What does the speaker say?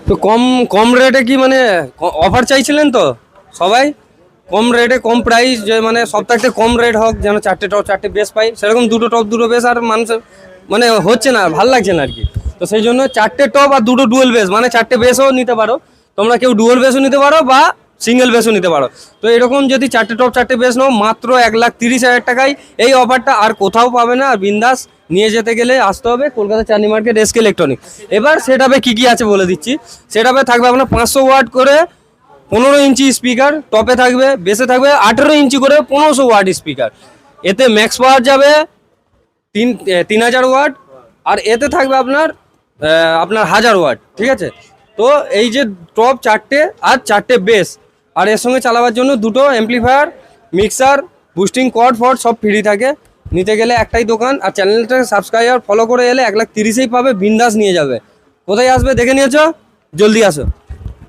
তো কম কম রেটে কি মানে অফার চাইছিলেন তো সবাই? কম রেটে কম প্রাইস, যে মানে সব থাকতে কম রেট হোক, যেন চারটে টপ চারটে বেস পাই, সেরকম দুটো টপ দুটো বেস আর মানুষের মানে হচ্ছে না, ভাল লাগছে না আর কি। তো সেই জন্য চারটে টপ আর দুটো ডুয়েল বেস, মানে চারটে বেসও নিতে পারো তোমরা, কেউ ডুয়েল বেসও নিতে পারো বা সিঙ্গেল বেসও নিতে পারো। তো এরকম যদি চারটে টপ চারটে বেস নাও মাত্র 1,30,000 টাকায় এই অফারটা আর কোথাও পাবে না। আর বিন্দাস নিয়ে যেতে গেলে আসতে হবে কলকাতা চাঁদনি মার্কেট এসকে ইলেকট্রনিক। এবার সেটাবে কি কি আছে বলে দিচ্ছি। সেটাবে থাকবে আপনার 500 ওয়াট করে 15 ইঞ্চি স্পিকার, টপে থাকবে, বেসে থাকবে 18 ইঞ্চি করে 1500 ওয়াট স্পিকার। এতে ম্যাক্স পাওয়ার যাবে 3000 ওয়াট, আর এতে থাকবে আপনার 1000 ওয়াট, ঠিক আছে। তো এই যে টপ চারটে আর চারটে বেস, আর এর সঙ্গে চালাবার জন্য দুটো অ্যাম্পলিফায়ার, মিক্সার, বুস্টিং কর্ড ফর্ড সব ফ্রি থাকে। নিতে গেলে একটাই দোকান, আর চ্যানেলটাকে সাবস্ক্রাইব আর ফলো করে এলে 1,30,000 পাবে, বিন্দাস নিয়ে যাবে। কোথায় আসবে দেখে নিয়েছো, জলদি আসো।